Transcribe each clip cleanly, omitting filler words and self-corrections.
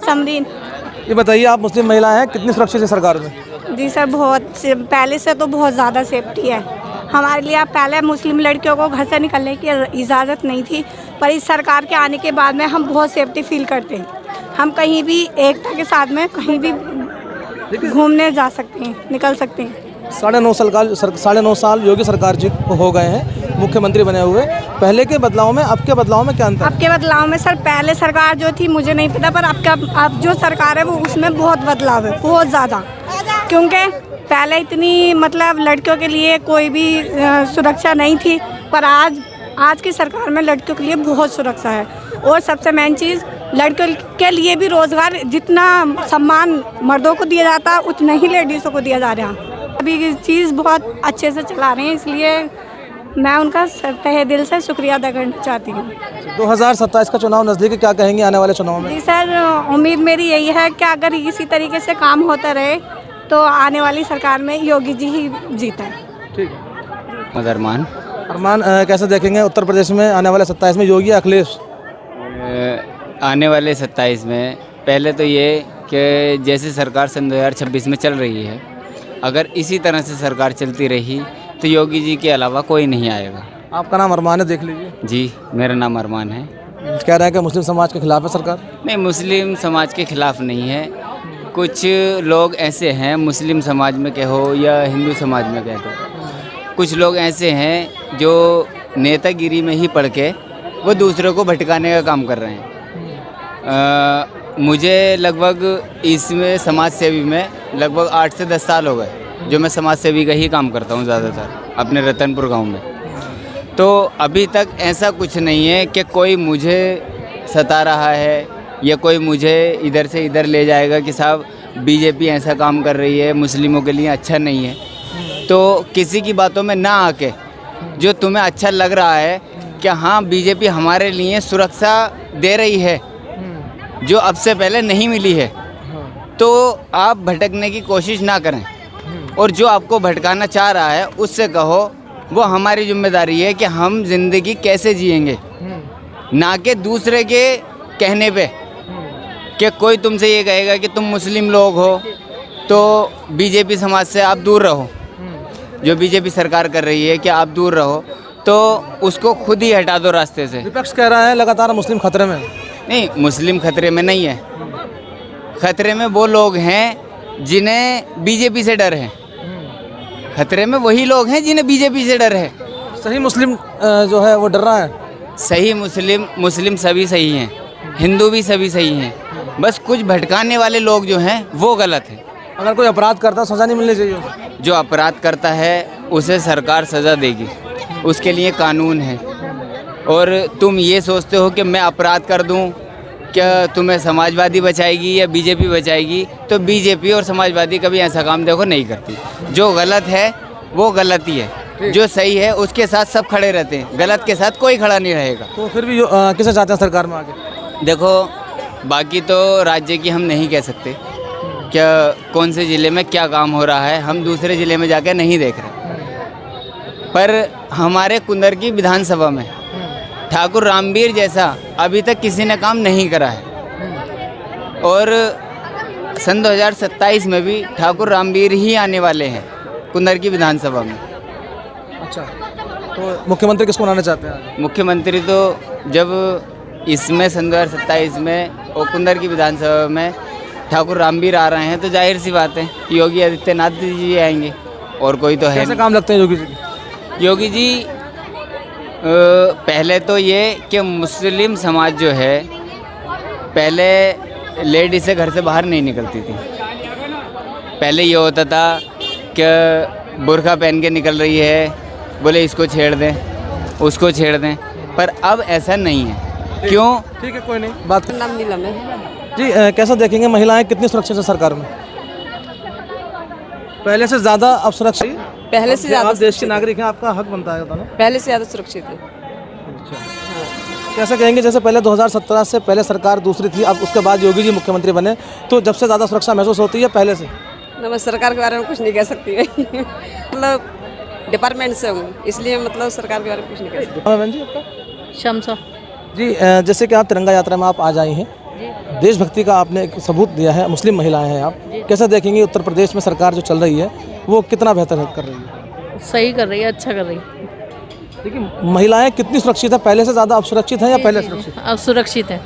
समदीन। ये बताइए, आप मुस्लिम महिला हैं, कितनी सुरक्षित है सरकार में? जी सर, बहुत पहले से तो बहुत ज़्यादा सेफ्टी है हमारे लिए। अब पहले मुस्लिम लड़कियों को घर से निकलने की इजाज़त नहीं थी, पर इस सरकार के आने के बाद में हम बहुत सेफ्टी फील करते हैं। हम कहीं भी एकता के साथ में कहीं भी घूमने जा सकते हैं, निकल सकते हैं। 9.5 साल योगी सरकार जी हो गए हैं मुख्यमंत्री बने हुए। पहले के बदलाव में अब के बदलाव में क्या अंतर? अब के बदलाव में सर, पहले सरकार जो थी मुझे नहीं पता, पर अब जो सरकार है वो उसमें बहुत बदलाव है, बहुत ज़्यादा। क्योंकि पहले इतनी मतलब लड़कियों के लिए कोई भी सुरक्षा नहीं थी, पर आज की सरकार में लड़कियों के लिए बहुत सुरक्षा है। और सबसे मेन चीज़, लड़कियों के लिए भी रोज़गार, जितना सम्मान मर्दों को दिया जाता है उतना ही लेडीज़ों को दिया जा रहा है। अभी चीज़ बहुत अच्छे से चला रहे हैं, इसलिए मैं उनका तहे दिल से शुक्रिया अदा करना चाहती हूँ। 2027 का चुनाव नज़दीक है, क्या कहेंगे आने वाले चुनाव में? जी सर, उम्मीद मेरी यही है कि अगर इसी तरीके से काम होता रहे तो आने वाली सरकार में योगी जी ही जीता है। ठीक है। अरमान, कैसे देखेंगे उत्तर प्रदेश में आने वाले 27 में, योगी अखिलेश? आने वाले 27 में पहले तो ये कि जैसे सरकार सन 2026 में चल रही है, अगर इसी तरह से सरकार चलती रही तो योगी जी के अलावा कोई नहीं आएगा। आपका नाम अरमान है, देख लीजिए। जी, मेरा नाम अरमान है। कह रहे हैं कि मुस्लिम समाज के खिलाफ है सरकार? नहीं, मुस्लिम समाज के खिलाफ नहीं है। कुछ लोग ऐसे हैं, मुस्लिम समाज में कहो या हिंदू समाज में कह दो, कुछ लोग ऐसे हैं जो नेतागिरी में ही पड़ के वो दूसरों को भटकाने का काम कर रहे हैं। मुझे लगभग इसमें समाज सेवी में लगभग 8 से 10 साल हो गए जो मैं समाज सेवी का ही काम करता हूँ ज़्यादातर अपने रतनपुर गांव में। तो अभी तक ऐसा कुछ नहीं है कि कोई मुझे सता रहा है या कोई मुझे इधर से इधर ले जाएगा कि साहब बीजेपी ऐसा काम कर रही है, मुस्लिमों के लिए अच्छा नहीं है। तो किसी की बातों में ना आके जो तुम्हें अच्छा लग रहा है कि हाँ बीजेपी हमारे लिए सुरक्षा दे रही है जो अब से पहले नहीं मिली है, तो आप भटकने की कोशिश ना करें। और जो आपको भटकाना चाह रहा है उससे कहो वो हमारी जिम्मेदारी है कि हम ज़िंदगी कैसे जिएंगे, ना कि दूसरे के कहने पे कि कोई तुमसे ये कहेगा कि तुम मुस्लिम लोग हो तो बीजेपी समाज से आप दूर रहो, जो बीजेपी सरकार कर रही है कि आप दूर रहो, तो उसको खुद ही हटा दो रास्ते से। विपक्ष कह रहा है लगातार मुस्लिम खतरे में। नहीं, मुस्लिम खतरे में नहीं है। खतरे में वो लोग हैं जिन्हें बीजेपी से डर है। खतरे में वही लोग हैं जिन्हें बीजेपी से डर है। सही मुस्लिम जो है वो डर रहा है। सही मुस्लिम सभी सही हैं, हिंदू भी सभी सही हैं, बस कुछ भटकाने वाले लोग जो हैं वो गलत है। अगर कोई अपराध करता है सज़ा नहीं मिलनी चाहिए? जो अपराध करता है उसे सरकार सज़ा देगी, उसके लिए कानून है। और तुम ये सोचते हो कि मैं अपराध कर दूं क्या तुम्हें समाजवादी बचाएगी या बीजेपी बचाएगी, तो बीजेपी और समाजवादी कभी ऐसा काम देखो नहीं करती। जो गलत है वो गलत ही है, जो सही है उसके साथ सब खड़े रहते हैं, गलत के साथ कोई खड़ा नहीं रहेगा। तो फिर भी किसे चाहते हैं सरकार में आगे? देखो, बाकी तो राज्य की हम नहीं कह सकते क्या कौन से ज़िले में क्या काम हो रहा है, हम दूसरे ज़िले में जाकर नहीं देख रहे। पर हमारे कुंदर की विधानसभा में ठाकुर रामवीर जैसा अभी तक किसी ने काम नहीं करा है। और सन 2027 में भी ठाकुर रामवीर ही आने वाले हैं कुंदर की विधानसभा में। अच्छा, तो मुख्यमंत्री किसको बनाना चाहते हैं? मुख्यमंत्री तो जब इसमें सन 2027 में और कुंदर की विधानसभा में ठाकुर रामवीर आ रहे हैं तो जाहिर सी बात है योगी आदित्यनाथ जी आएंगे, और कोई तो है। कैसे काम लगते हैं योगी जी? योगी जी पहले तो ये कि मुस्लिम समाज जो है, पहले लेडीज से घर से बाहर नहीं निकलती थी। पहले ये होता था कि बुर्का पहन के निकल रही है, बोले इसको छेड़ दें उसको छेड़ दें, पर अब ऐसा नहीं है। क्यों? ठीक है, कोई नहीं, बात कर। नाम नीलम है जी, कैसा देखेंगे महिलाएं कितनी सुरक्षित है सरकार में? पहले से ज़्यादा अब सुरक्षित? पहले से ज़्यादा आप देश के नागरिक हैं, आपका हक बनता है बताना। पहले से ज़्यादा सुरक्षित है। अच्छा, कैसा कहेंगे जैसे पहले 2017 से पहले सरकार दूसरी थी, अब उसके बाद योगी जी मुख्यमंत्री बने, तो जब से ज़्यादा सुरक्षा महसूस होती है पहले से? मैं सरकार के बारे में कुछ नहीं कह सकती मतलब डिपार्टमेंट से हूँ, इसलिए मतलब सरकार के बारे में कुछ नहीं कह सकती। बहन जी, आपका? शमसा जी, जैसे कि आप तिरंगा यात्रा में आप आज आई हैं, देशभक्ति का आपने एक सबूत दिया है, मुस्लिम महिलाएं हैं आप, कैसे देखेंगी उत्तर प्रदेश में सरकार जो चल रही है वो कितना बेहतर कर रही है? सही कर रही है, अच्छा कर रही है। लेकिन महिलाएं कितनी सुरक्षित है, पहले से ज़्यादा अब सुरक्षित हैं या पहले सुरक्षित? अब सुरक्षित है।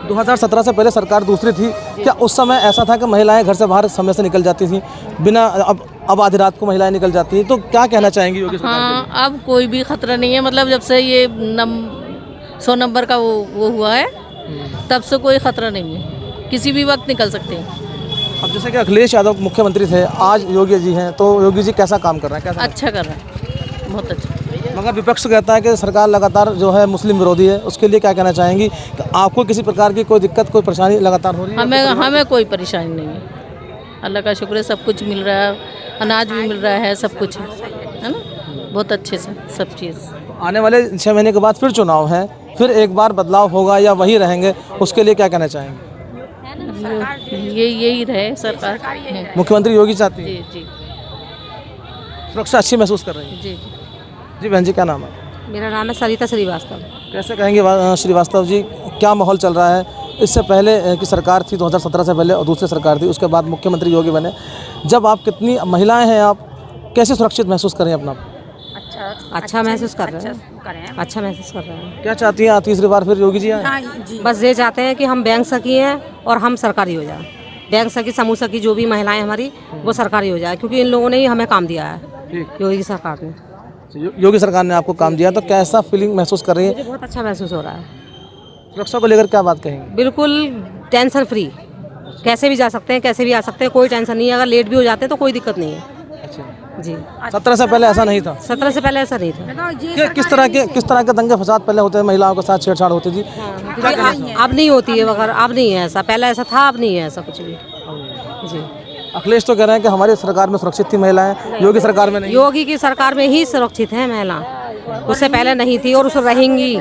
2017 से पहले सरकार दूसरी थी, क्या उस समय ऐसा था कि महिलाएं घर से बाहर समय से निकल जाती थी बिना, अब आधी रात को महिलाएं निकल जाती हैं, तो क्या कहना चाहेंगी योगी सरकार के लिए? हाँ, अब कोई भी खतरा नहीं है, मतलब जब से ये 100 नंबर का वो हुआ है तब से कोई खतरा नहीं है, किसी भी वक्त निकल सकते हैं। अब जैसे कि अखिलेश यादव मुख्यमंत्री थे, आज योगी जी हैं, तो योगी जी कैसा काम कर रहे हैं? कैसा अच्छा कर रहा है, बहुत अच्छा। मगर विपक्ष कहता है कि सरकार लगातार जो है मुस्लिम विरोधी है, उसके लिए क्या कहना चाहेंगी कि आपको किसी प्रकार की कोई दिक्कत, कोई परेशानी लगातार हो रही है? हमें कोई परेशानी नहीं है, अल्लाह का शुक्र है, सब कुछ मिल रहा है, अनाज भी मिल रहा है, सब कुछ है ना, बहुत अच्छे से सब चीज़। आने वाले 6 महीने के बाद फिर चुनाव है, फिर एक बार बदलाव होगा या वही रहेंगे, उसके लिए क्या कहना चाहेंगे? यही रहे सरकार। मुख्यमंत्री योगी चाहती है, जी जी सुरक्षा अच्छी महसूस कर रही है? जी। जी बहन जी, क्या नाम है? मेरा नाम है सरिता श्रीवास्तव। कैसे कहेंगे श्रीवास्तव जी, क्या माहौल चल रहा है? इससे पहले की सरकार थी 2017 से पहले और दूसरी सरकार थी, उसके बाद मुख्यमंत्री योगी बने, जब आप कितनी महिलाएं हैं, आप कैसे सुरक्षित महसूस करें अपना? अच्छा महसूस कर रहे हैं, अच्छा महसूस कर रहे हैं। क्या चाहती हैं तीसरी बार फिर योगी जी आए? बस ये चाहते हैं कि हम बैंक सखी हैं और हम सरकारी हो जाए, बैंक सखी समूह सखी जो भी महिलाएं हमारी वो सरकारी हो जाए, क्योंकि इन लोगों ने ही हमें काम दिया है, योगी की सरकार ने। योगी सरकार ने आपको काम दिया, तो कैसा फीलिंग महसूस कर रही है? मुझे बहुत अच्छा महसूस हो रहा है। सुरक्षा को लेकर क्या बात कहेंगे? बिल्कुल टेंशन फ्री, कैसे भी जा सकते हैं, कैसे भी आ सकते हैं, कोई टेंशन नहीं है। अगर लेट भी हो जाते हैं तो कोई दिक्कत नहीं है। जी 17 से पहले ऐसा नहीं था? 17 से पहले ऐसा नहीं था। किस तरह के दंगे फसाद पहले होते हैं, महिलाओं के साथ छेड़छाड़ होती थी? अब नहीं होती है, वगैरह अब नहीं है ऐसा, पहले ऐसा था, अब नहीं है ऐसा कुछ भी। जी अखिलेश तो कह रहे हैं कि हमारी सरकार में सुरक्षित थी महिलाएं, योगी सरकार में नहीं। योगी की सरकार में ही सुरक्षित है महिला, उससे पहले नहीं थी और उससे रहेंगी,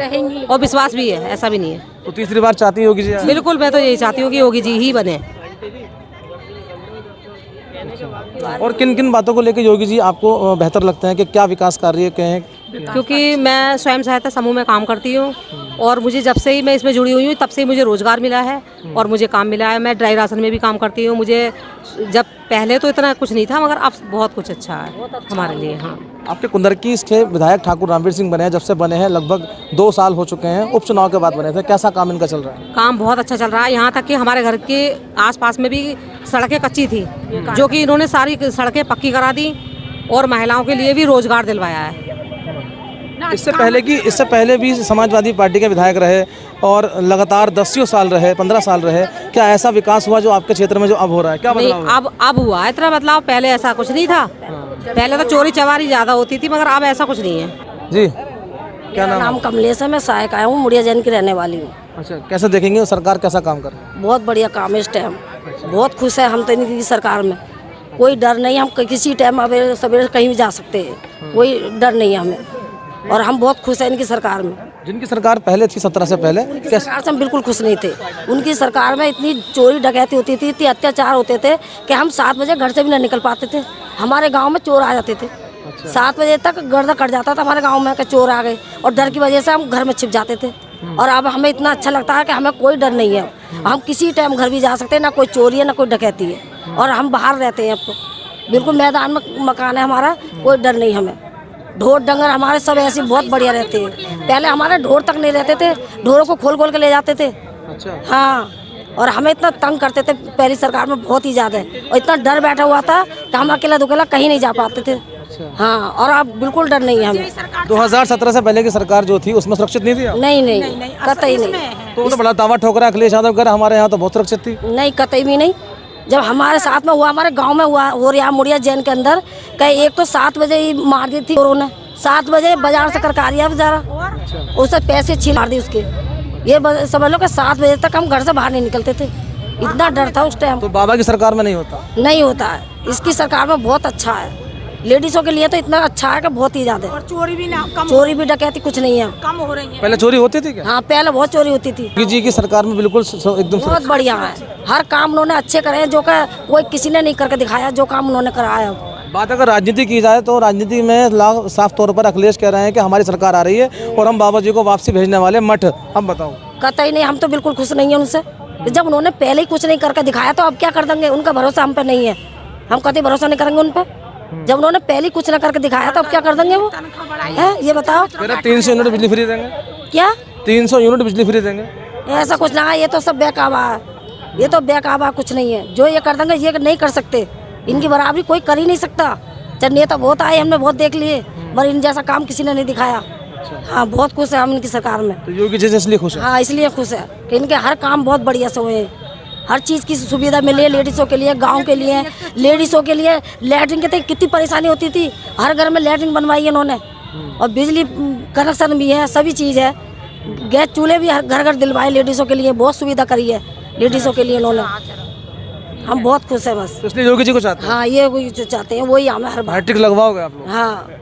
और विश्वास भी है, ऐसा भी नहीं है। तो तीसरी बार चाहती है योगी जी? बिल्कुल, मैं तो यही चाहती हूँ कि योगी जी ही बने। और किन किन बातों को लेकर योगी जी आपको बेहतर लगते हैं कि क्या विकास कार्य कहें? क्योंकि मैं स्वयं सहायता समूह में काम करती हूँ और मुझे जब से ही मैं इसमें जुड़ी हुई हूँ तब से ही मुझे रोज़गार मिला है और मुझे काम मिला है। मैं ड्राई राशन में भी काम करती हूँ। मुझे जब पहले तो इतना कुछ नहीं था, मगर अब बहुत कुछ अच्छा है हमारे लिए। हाँ, आपके कुंदरकी के विधायक ठाकुर रामवीर सिंह बने हैं, जब से बने हैं लगभग 2 साल हो चुके हैं, उपचुनाव के बाद बने थे, कैसा काम इनका चल रहा है? काम बहुत अच्छा चल रहा है। यहाँ तक कि हमारे घर के आसपास में भी सड़कें कच्ची थी, जो कि इन्होंने सारी सड़कें पक्की करा दी और महिलाओं के लिए भी रोजगार दिलवाया है। इससे पहले भी समाजवादी पार्टी के विधायक रहे और लगातार 10 साल रहे, 15 साल रहे, क्या ऐसा विकास हुआ जो आपके क्षेत्र में जो अब हो रहा है? क्या बदलाव है? अब हुआ इतना बदलाव, पहले ऐसा कुछ नहीं था। पहले तो चोरी चवारी ज्यादा होती थी, मगर अब ऐसा कुछ नहीं है। जी, क्या नाम? कमलेश है, मैं सहायक आया हूँ, मुड़िया जैन की रहने वाली हूँ। अच्छा, कैसे देखेंगे सरकार कैसा काम कर रही है? बहुत बढ़िया काम है इस टाइम, बहुत खुश है हम तो इनकी सरकार में। कोई डर नहीं, हम किसी टाइम अवेले सवेरे कहीं भी जा सकते हैं, कोई डर नहीं है हमें, और हम बहुत खुश हैं इनकी सरकार में। जिनकी सरकार पहले थी 17 से पहले, सरकार से हम बिल्कुल खुश नहीं थे। उनकी सरकार में इतनी चोरी डकैती होती थी, इतनी अत्याचार होते थे कि हम 7 बजे घर से भी नहीं निकल पाते थे। हमारे गांव में चोर आ जाते थे। 7 बजे तक गर्दा कट जाता था हमारे गांव में कि चोर आ गए, और डर की वजह से हम घर में छिप जाते थे। और अब हमें इतना अच्छा लगता है कि हमें कोई डर नहीं है। हम किसी टाइम घर भी जा सकते हैं, ना कोई चोरी है ना कोई डकैती है, और हम बाहर रहते हैं। अब तो बिल्कुल मैदान में मकान है हमारा, कोई डर नहीं हमें। ढोर डंगर हमारे सब ऐसे बहुत बढ़िया रहते हैं। पहले हमारे ढोर तक नहीं रहते थे, ढोरों को खोल खोल के ले जाते थे। अच्छा। हाँ, और हमें इतना तंग करते थे पहली सरकार में, बहुत ही ज़्यादा, और इतना डर बैठा हुआ था कि हम अकेला दुकेला कहीं नहीं जा पाते थे। हाँ, और अब बिल्कुल डर नहीं है हमें। 2017 से पहले की सरकार जो थी उसमें सुरक्षित नहीं थी आप? नहीं, कतई नहीं। तो वो तो बड़ा दावा ठोक रहा है अखिलेश यादव, हमारे यहाँ तो बहुत सुरक्षित थी। नहीं, कतई भी नहीं। जब हमारे साथ में हुआ, हमारे गांव में हुआ, हो रहा मुड़िया जैन के अंदर, कहीं एक तो 7 बजे ही मार दी थी उन्होंने। 7 बजे बाजार से करकारिया बेचारा, उससे पैसे छीन मार दी उसके। ये समझ लो कि 7 बजे तक हम घर से बाहर नहीं निकलते थे, इतना डर था उस टाइम। तो बाबा की सरकार में नहीं होता? नहीं होता है, इसकी सरकार में बहुत अच्छा है। लेडीजों के लिए तो इतना अच्छा है कि बहुत ही ज्यादा। और चोरी भी ना कम, चोरी भी डकैती कुछ नहीं है, कम हो रही है। पहले चोरी होती थी क्या? हाँ, पहले बहुत चोरी होती थी। योगी जी की सरकार में बिल्कुल एकदम बहुत बढ़िया है, हर काम उन्होंने अच्छे करे हैं, जो कि कोई किसी ने नहीं करके दिखाया, जो काम उन्होंने कराया। बात अगर राजनीति की जाए तो राजनीति में साफ तौर पर अखिलेश कह रहे हैं कि हमारी सरकार आ रही है और हम बाबा जी को वापसी भेजने वाले मठ। अब बताओ। कतई नहीं, हम तो बिल्कुल खुश नहीं है उनसे। तो जब उन्होंने पहले ही कुछ नहीं करके दिखाया तो अब क्या कर देंगे? उनका भरोसा हम पे नहीं है, हम कभी भरोसा नहीं करेंगे उन पे। जब उन्होंने पहले ही कुछ ना करके दिखाया तो अब क्या कर देंगे वो? है ये बताओ। 300 यूनिट बिजली फ्री देंगे, क्या 300 यूनिट बिजली फ्री देंगे? ऐसा कुछ ना है, ये तो सब बेकाबा है, ये तो बेकाबा कुछ नहीं है। जो ये कर देंगे ये नहीं कर सकते, इनकी बराबरी कोई कर ही नहीं सकता। जब नेता बहुत आए हमने बहुत देख लिए, पर इन जैसा काम किसी ने नहीं दिखाया। हाँ बहुत खुश है हम इनकी सरकार में। तो योगी जी से इसलिए खुश है? हाँ इसलिए खुश है कि इनके हर काम बहुत बढ़िया से हुए हैं। हर चीज़ की सुविधा मिली है लेडीज़ों के लिए, गांव के लिए, लेडीज़ों के लिए। लैट्रिन के तो कितनी परेशानी होती थी, हर घर में लैट्रिन बनवाई है इन्होंने, और बिजली कनेक्शन भी है, सभी चीज़ है। गैस चूल्हे भी हर घर घर दिलवाए लेडीज़ों के लिए, बहुत सुविधा करी है लेडीज़ों के लिए इन्होंने। हम बहुत खुश है बस। तो इसलिए योगी जी को चाहते हैं? हाँ ये वही जो चाहते हैं वही हमें हर बार। हैट्रिक लगवाओगे आप लोग? हाँ